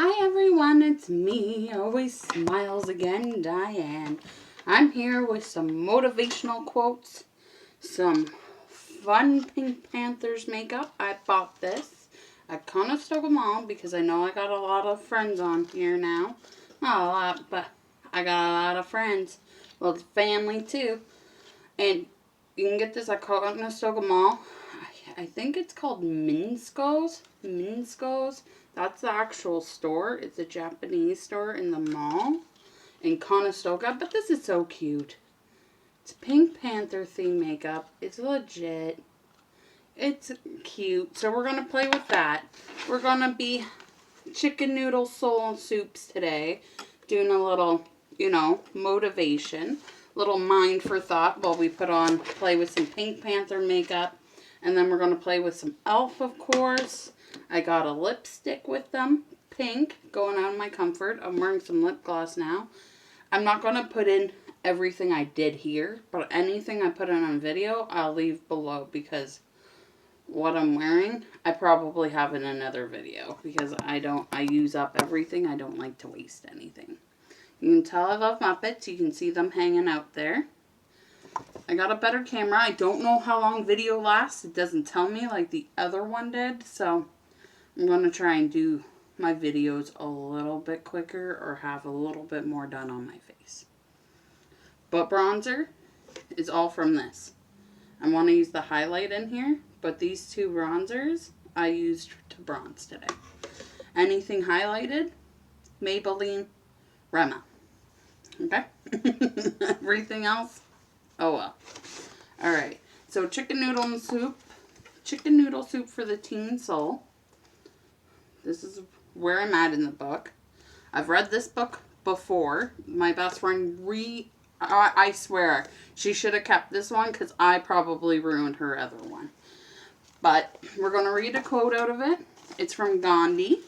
Hi everyone, it's me, always smiles again, Diane. I'm here with some motivational quotes, some fun Pink Panthers makeup. I bought this at Conestoga Mall because I know I got a lot of friends on here now. Not a lot, but I got a lot of friends. Well, it's family too. And you can get this at Conestoga Mall. I think it's called Minsko's. Minsko's. That's the actual store. It's a Japanese store in the mall in Conestoga. But this is so cute. It's Pink Panther theme makeup. It's legit. It's cute. So we're going to play with that. We're going to be chicken noodle soul soups today. Doing a little, motivation. Little mind for thought while we play with some Pink Panther makeup. And then we're going to play with some e.l.f. of course. I got a lipstick with them. Pink. Going out of my comfort. I'm wearing some lip gloss now. I'm not going to put in everything I did here. But anything I put in on video, I'll leave below. Because what I'm wearing, I probably have in another video. Because I use up everything. I don't like to waste anything. You can tell I love Muppets. You can see them hanging out there. I got a better camera. I don't know how long video lasts. It doesn't tell me like the other one did. So I'm going to try and do my videos a little bit quicker or have a little bit more done on my face. But bronzer is all from this. I want to use the highlight in here. But these two bronzers I used to bronze today. Anything highlighted, Maybelline, Rema. Okay? Everything else, oh well. Alright, so chicken noodle soup. Chicken noodle soup for the teen soul. This is where I'm at in the book. I've read this book before. My best friend I swear, she should have kept this one because I probably ruined her other one. But we're going to read a quote out of it. It's from Gandhi.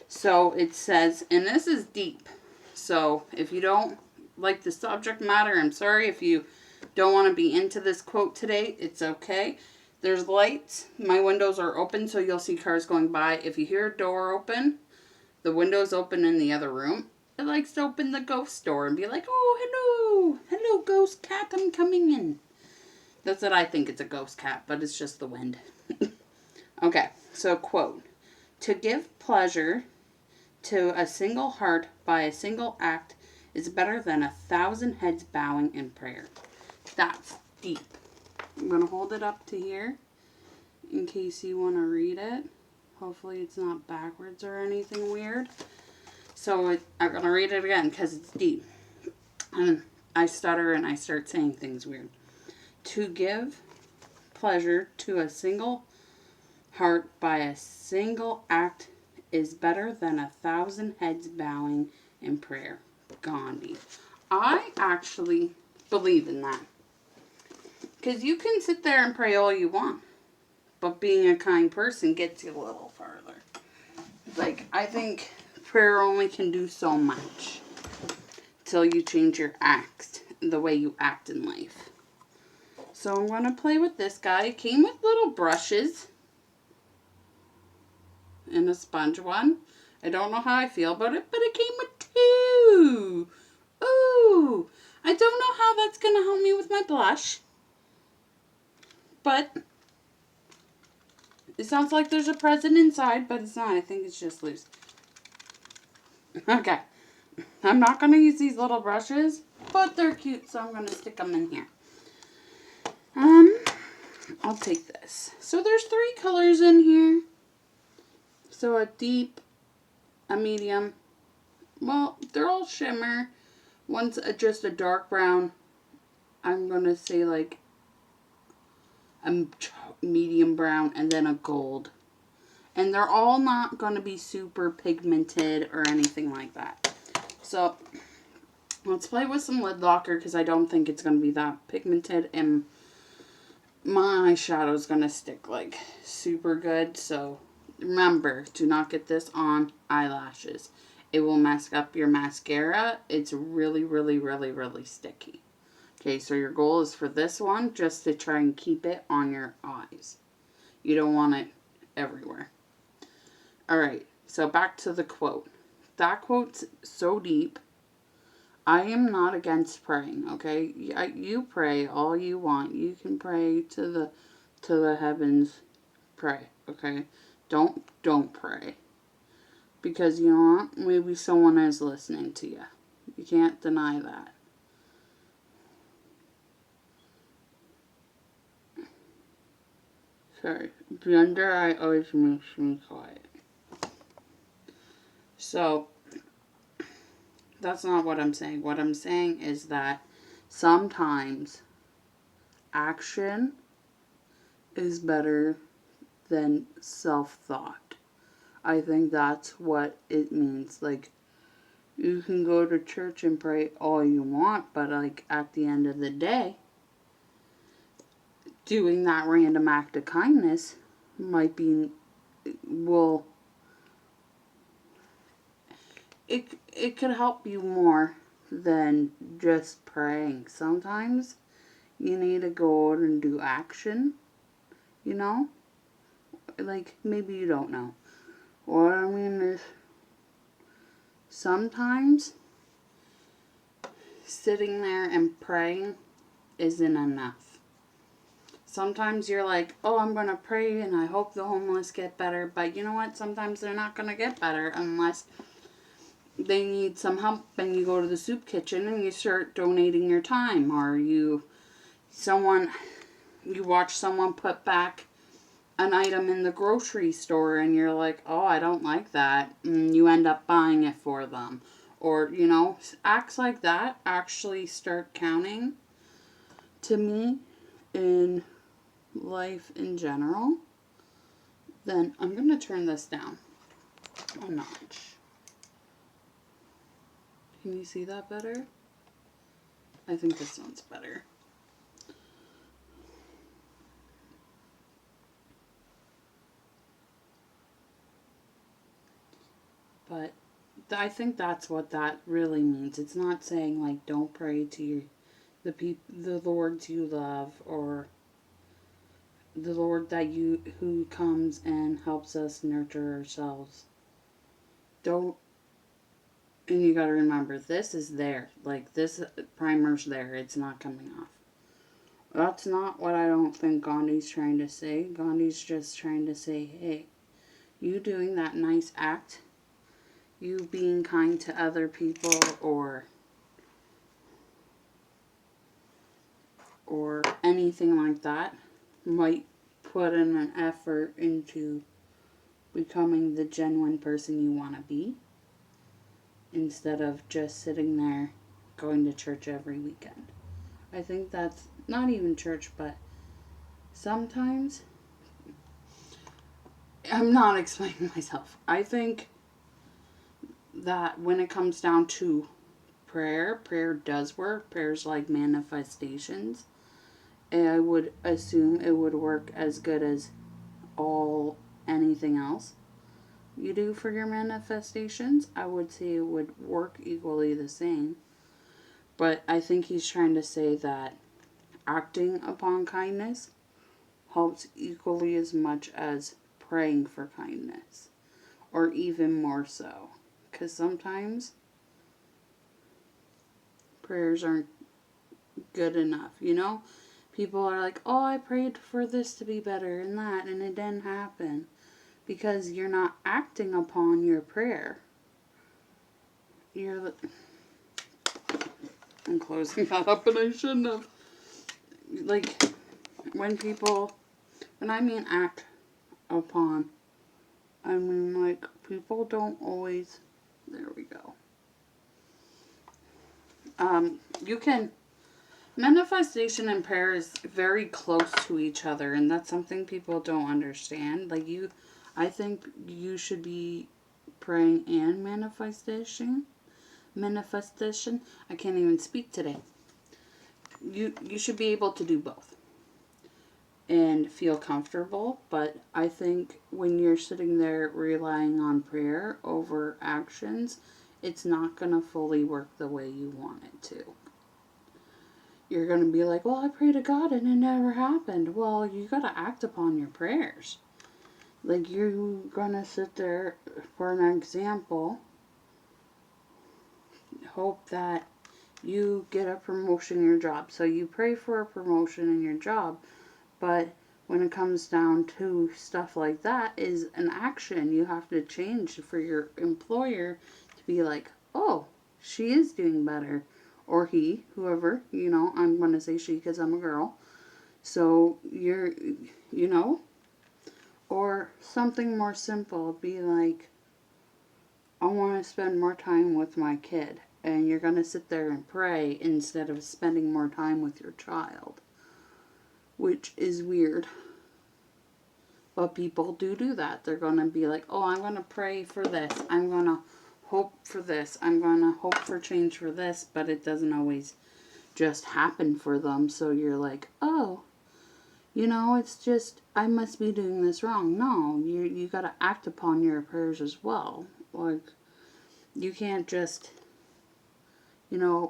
So it says, and this is deep. So if you don't like the subject matter, I'm sorry. If you don't want to be into this quote today, it's okay. There's lights. My windows are open, so you'll see cars going by. If you hear a door open, the window's open in the other room. It likes to open the ghost door and be like, oh, hello. Hello, ghost cat, I'm coming in. That's what I think. It's a ghost cat, but it's just the wind. Okay, so quote. To give pleasure to a single heart by a single act is better than 1,000 heads bowing in prayer. That's deep. I'm going to hold it up to here in case you want to read it. Hopefully it's not backwards or anything weird. So I'm going to read it again because it's deep. And I stutter and I start saying things weird. To give pleasure to a single heart by a single act is better than 1,000 heads bowing in prayer. Gandhi. I actually believe in that. Because you can sit there and pray all you want. But being a kind person gets you a little farther. Like, I think prayer only can do so much. Till you change your act. The way you act in life. So I'm going to play with this guy. It came with little brushes. And a sponge one. I don't know how I feel about it, but it came with 2. Ooh. I don't know how that's going to help me with my blush. But it sounds like there's a present inside, but it's not. I think it's just loose. Okay. I'm not going to use these little brushes, but they're cute, so I'm going to stick them in here. I'll take this. So there's 3 colors in here. So a deep, a medium. Well, they're all shimmer. One's just a dark brown. I'm going to say like a medium brown and then a gold. And they're all not going to be super pigmented or anything like that. So let's play with some lid locker because I don't think it's going to be that pigmented. And my eyeshadow is going to stick like super good. So remember, do not get this on eyelashes. It will mess up your mascara. It's really, really, really, really sticky. Okay, so your goal is for this one just to try and keep it on your eyes. You don't want it everywhere. Alright, So back to the quote. That quote's so deep. I am not against praying, okay? You pray all you want. You can pray to the heavens. Pray, okay? Don't pray. Because you know what? Maybe someone is listening to you. You can't deny that. Sorry. The under eye always makes me quiet. So, that's not what I'm saying. What I'm saying is that sometimes action is better than self-thought. I think that's what it means. Like, you can go to church and pray all you want, but like at the end of the day, doing that random act of kindness might be, will, it could help you more than just praying. Sometimes you need to go out and do action, you know? Like, maybe you don't know. What I mean is, sometimes sitting there and praying isn't enough. Sometimes you're like, oh, I'm going to pray and I hope the homeless get better. But you know what? Sometimes they're not going to get better unless they need some help, and you go to the soup kitchen and you start donating your time. Or you watch someone put back an item in the grocery store and you're like, oh, I don't like that. And you end up buying it for them. Or, you know, acts like that actually start counting to me in life in general. Then I'm going to turn this down a notch. Can you see that better? I think this one's better. But I think that's what that really means. It's not saying like don't pray to the lords you love, or the Lord who comes and helps us nurture ourselves. Don't. And you gotta remember, this is there. Like, this primer's there. It's not coming off. That's not what I don't think Gandi's trying to say. Gandi's just trying to say, hey, you doing that nice act, you being kind to other people, or anything like that, might put in an effort into becoming the genuine person you want to be, instead of just sitting there going to church every weekend. I think that's not even church, but sometimes, I'm not explaining myself. I think that when it comes down to prayer does work. Prayer's like manifestations. And I would assume it would work as good as anything else you do for your manifestations. I would say it would work equally the same. But I think he's trying to say that acting upon kindness helps equally as much as praying for kindness, or even more so. Because sometimes prayers aren't good enough, you know? People are like, oh, I prayed for this to be better and that, and it didn't happen. Because you're not acting upon your prayer. I'm closing that up, and I shouldn't have. Like, when I mean act upon, I mean, like, people don't always, there we go. Manifestation and prayer is very close to each other, and that's something people don't understand. Like, I think you should be praying and manifestation. I can't even speak today. You should be able to do both and feel comfortable, but I think when you're sitting there relying on prayer over actions, it's not going to fully work the way you want it to. You're going to be like, well, I prayed to God and it never happened. Well, you got to act upon your prayers. Like, you're gonna sit there, for an example, hope that you get a promotion in your job. So you pray for a promotion in your job, but when it comes down to stuff like that, is an action you have to change for your employer to be like, oh, she is doing better. Or he, whoever, I'm going to say she because I'm a girl. So you're, you know, or something more simple, be like, I want to spend more time with my kid. And you're going to sit there and pray instead of spending more time with your child. Which is weird. But people do that. They're going to be like, oh, I'm going to pray for this. I'm going to hope for this. I'm going to hope for change for this. But it doesn't always just happen for them. So you're like, oh, it's just, I must be doing this wrong. No, you got to act upon your prayers as well. Like, you can't just,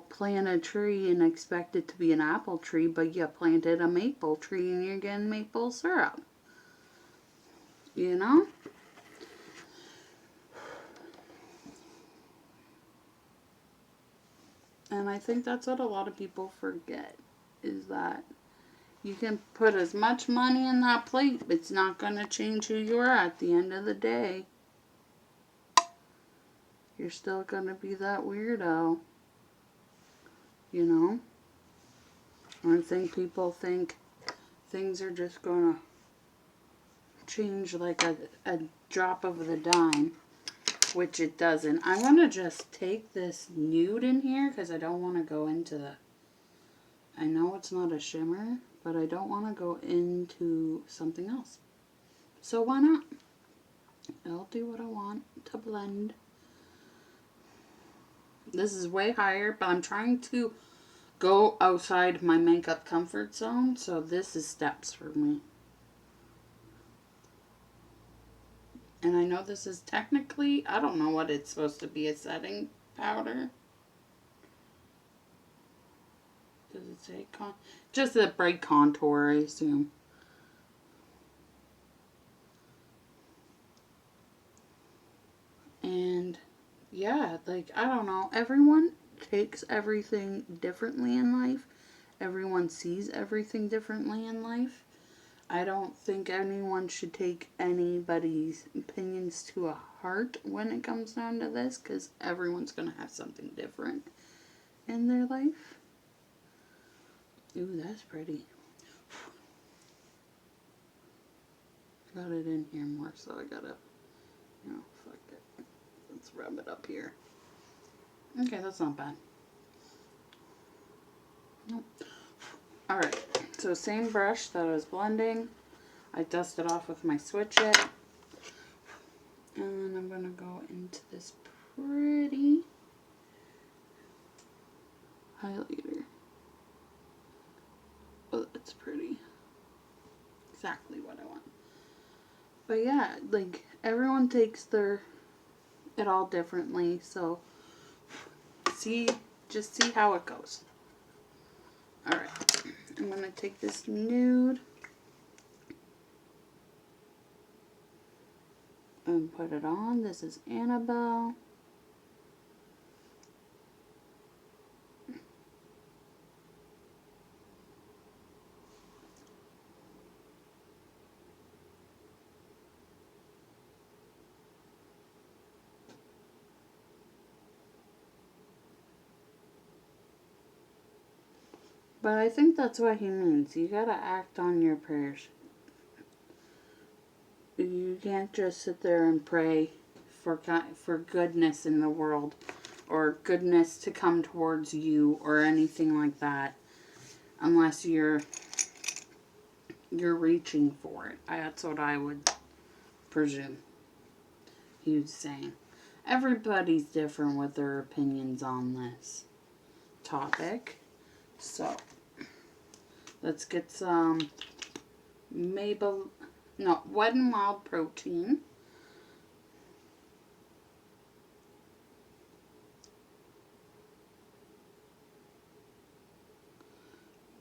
plant a tree and expect it to be an apple tree, but you planted a maple tree and you're getting maple syrup. And I think that's what a lot of people forget, is that you can put as much money in that plate, but it's not going to change who you are at the end of the day. You're still going to be that weirdo. I think people think things are just going to change like a drop of the dime, which it doesn't. I'm going to just take this nude in here because I don't want to go into the... I know it's not a shimmer, but I don't want to go into something else. So why not? I'll do what I want to blend. This is way higher, but I'm trying to go outside my makeup comfort zone, so this is steps for me. And I know this is technically, I don't know what it's supposed to be, a setting powder. Does it say just a bright contour, I assume. And yeah, like, I don't know. Everyone takes everything differently in life. Everyone sees everything differently in life. I don't think anyone should take anybody's opinions to a heart when it comes down to this, because everyone's going to have something different in their life. Ooh, that's pretty. Got it in here more, so I gotta, fuck it. Let's rub it up here. Okay, that's not bad. Nope. Alright, so same brush that I was blending. I dusted off with my Switch It. And I'm gonna go into this pretty highlighter. Oh, that's pretty. Exactly what I want. But yeah, like, everyone takes it all differently, so just see how it goes. Alright, I'm gonna take this nude and put it on. This is Annabelle. But I think that's what he means. You gotta act on your prayers. You can't just sit there and pray for goodness in the world, or goodness to come towards you, or anything like that, unless you're reaching for it. That's what I would presume he was saying. Everybody's different with their opinions on this topic. So, let's get some Maybelline, no, Wet n Wild Protein.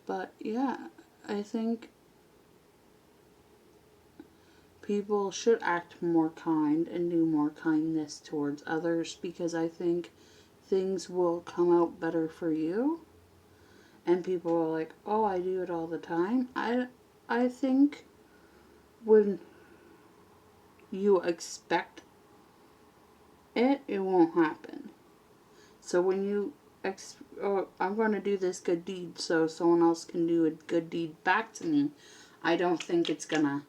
But yeah, I think people should act more kind and do more kindness towards others, because I think things will come out better for you. And people are like, oh, I do it all the time. I think when you expect it, it won't happen. So when you, oh, I'm going to do this good deed so someone else can do a good deed back to me, I don't think it's going to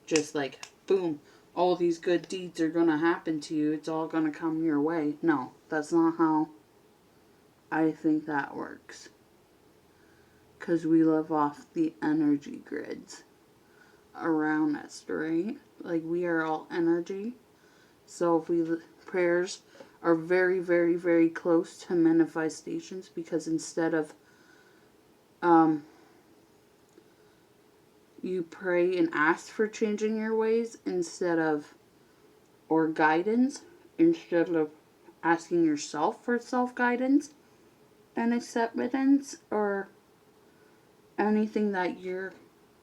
just like, boom, all these good deeds are going to happen to you. It's all going to come your way. No, that's not how I think that works. Because we live off the energy grids around us, right? Like, we are all energy. So if we, prayers are very, very, very close to manifestations, because instead of you pray and ask for changing your ways or guidance, instead of asking yourself for self-guidance and acceptance, or anything that you're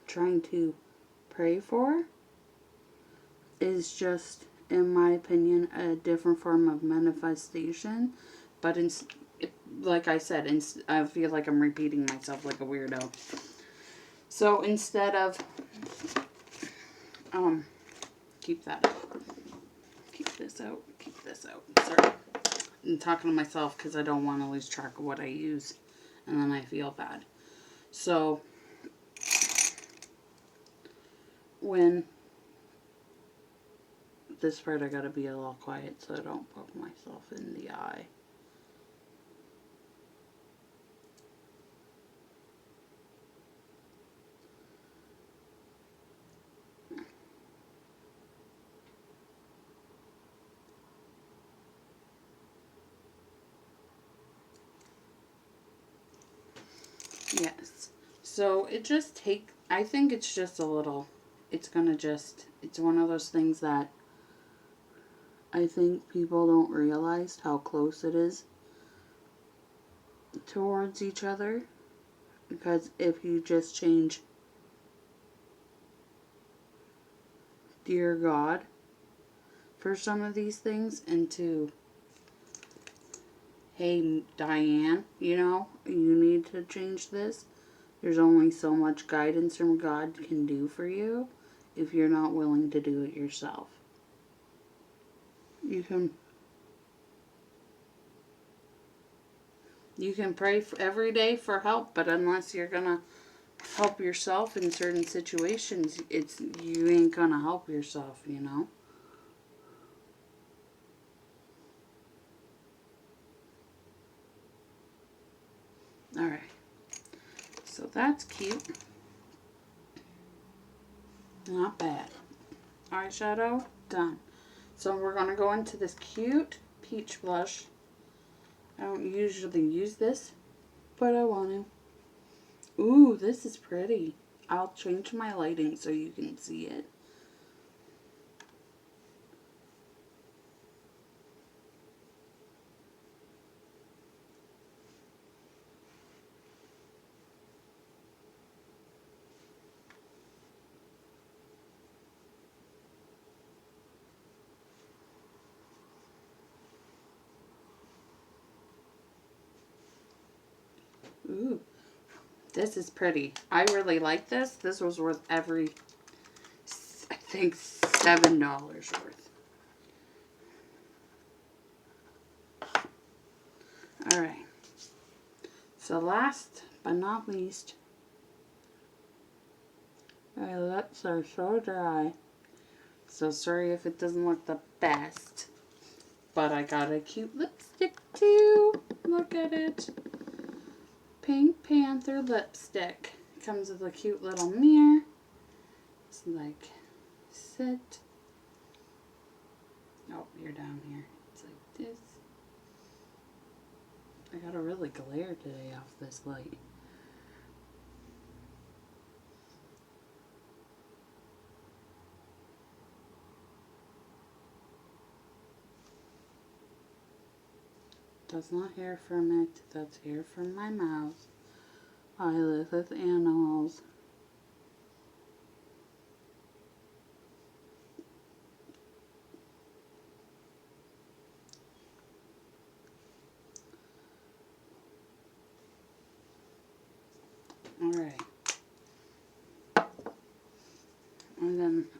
trying to pray for, is just, in my opinion, a different form of manifestation. But like I said, I feel like I'm repeating myself like a weirdo. So instead of, keep that out. Keep this out. Keep this out. Sorry. I'm talking to myself because I don't want to lose track of what I use. And then I feel bad. So, when this part, I gotta be a little quiet so I don't poke myself in the eye. Yes. So it just I think it's just a little, it's one of those things that I think people don't realize how close it is towards each other. Because if you just change dear God for some of these things into, hey Diane, you need to change this. There's only so much guidance from God can do for you if you're not willing to do it yourself. You can pray every day for help, but unless you're gonna help yourself in certain situations, you ain't gonna help yourself, Alright. So that's cute. Not bad. Eyeshadow, done. So we're going to go into this cute peach blush. I don't usually use this, but I want to. Ooh, this is pretty. I'll change my lighting so you can see it. Ooh, this is pretty. I really like this. This was worth I think, $7 worth. Alright. So last but not least, my lips are so dry. So sorry if it doesn't look the best. But I got a cute lipstick too. Look at it. Pink Panther lipstick. Comes with a cute little mirror. It's like, sit. Oh, you're down here. It's like this. I got a really glare today off this light. That's not hair from it. That's hair from my mouth. I live with animals.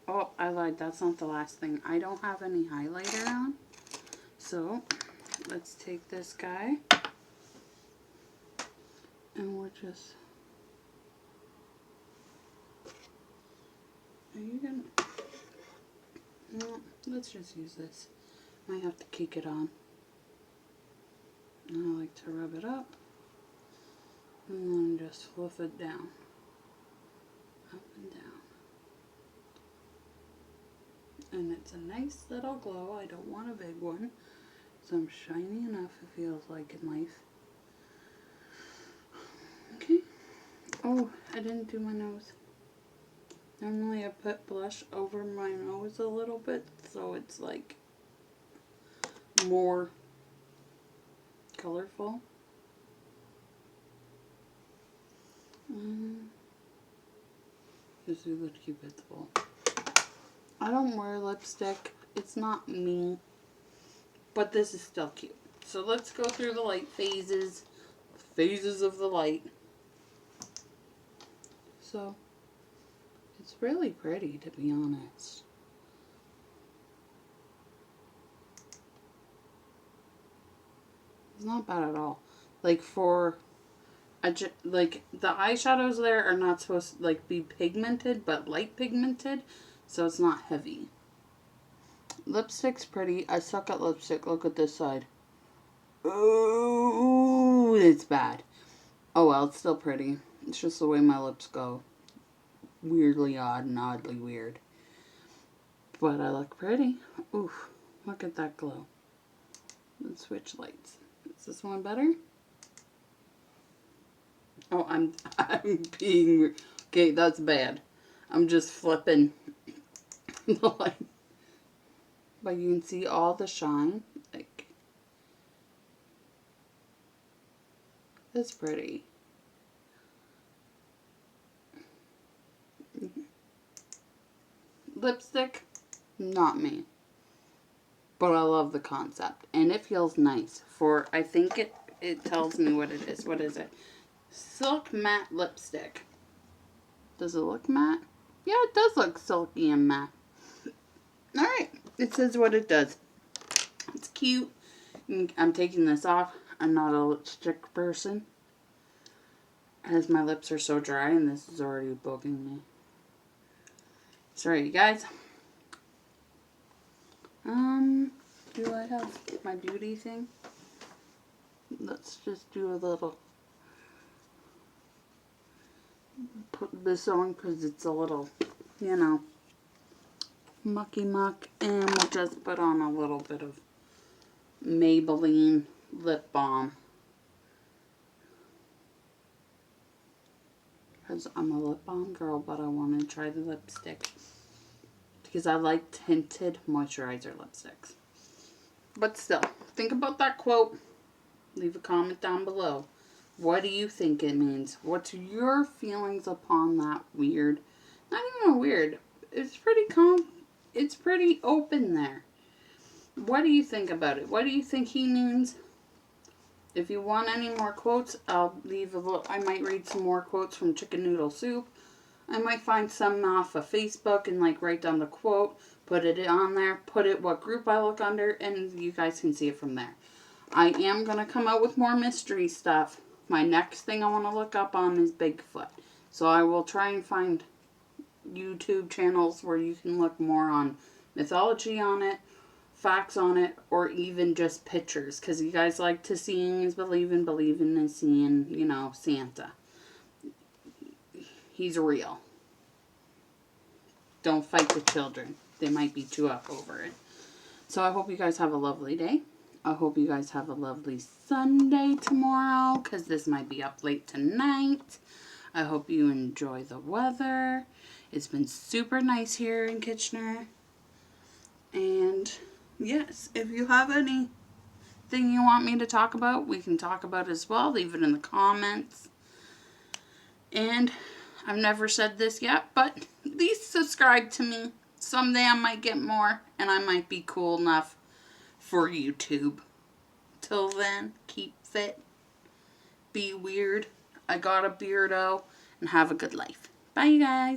Oh, I lied. That's not the last thing. I don't have any highlighter on. So, let's take this guy. And we're just... Are you gonna... No, let's just use this. Might have to kick it on. And I like to rub it up. And then just fluff it down. Up and down. And it's a nice little glow. I don't want a big one. So I'm shiny enough, it feels like in life. Okay. Oh, I didn't do my nose. Normally I put blush over my nose a little bit, so it's like more colorful. Just do the Cupid's bowl. I don't wear lipstick. It's not me. But this is still cute. So let's go through the light phases. Phases of the light. So, it's really pretty, to be honest. It's not bad at all. Like for... like the eyeshadows there are not supposed to like be pigmented, but light pigmented, so it's not heavy. Lipstick's pretty. I suck at lipstick. Look at this side. Oh, it's bad. Oh well, it's still pretty. It's just the way my lips go. Weirdly odd and oddly weird. But I look pretty. Oof, look at that glow. Let's switch lights. Is this one better? Oh, I'm being... Okay, that's bad. I'm just flipping the light. But you can see all the shine. Like, that's pretty. Lipstick, not me. But I love the concept. And it feels nice. For, I think it tells me what it is. What is it? Silk matte lipstick. Does it look matte? Yeah, it does look silky and matte. Alright, it says what it does. It's cute. I'm taking this off. I'm not a lipstick person, as my lips are so dry and this is already bugging me. Sorry, you guys. Do I have my beauty thing? Let's just do a little... Put this on because it's a little, you know, mucky muck, and we'll just put on a little bit of Maybelline lip balm because I'm a lip balm girl, but I want to try the lipstick because I like tinted moisturizer lipsticks. But still, think about that quote. Leave a comment down below. What do you think it means? What's your feelings upon that weird? Not even weird. It's pretty it's pretty open there. What do you think about it? What do you think he means? If you want any more quotes, I'll leave a little. I might read some more quotes from Chicken Noodle Soup. I might find some off of Facebook and like write down the quote, put it on there, put it what group I look under, and you guys can see it from there. I am going to come out with more mystery stuff. My next thing I want to look up on is Bigfoot. So I will try and find YouTube channels where you can look more on mythology on it, facts on it, or even just pictures. Because you guys like to seeing is believing, believing is seeing, you know, Santa. He's real. Don't fight the children. They might beat you up over it. So I hope you guys have a lovely day. I hope you guys have a lovely Sunday tomorrow, because this might be up late tonight. I hope you enjoy the weather. It's been super nice here in Kitchener. And yes, if you have anything you want me to talk about, we can talk about it as well. Leave it in the comments. And I've never said this yet, but at least subscribe to me. Someday I might get more, and I might be cool enough for YouTube. Till then, keep fit, be weird, I got a beardo, and have a good life. Bye, you guys.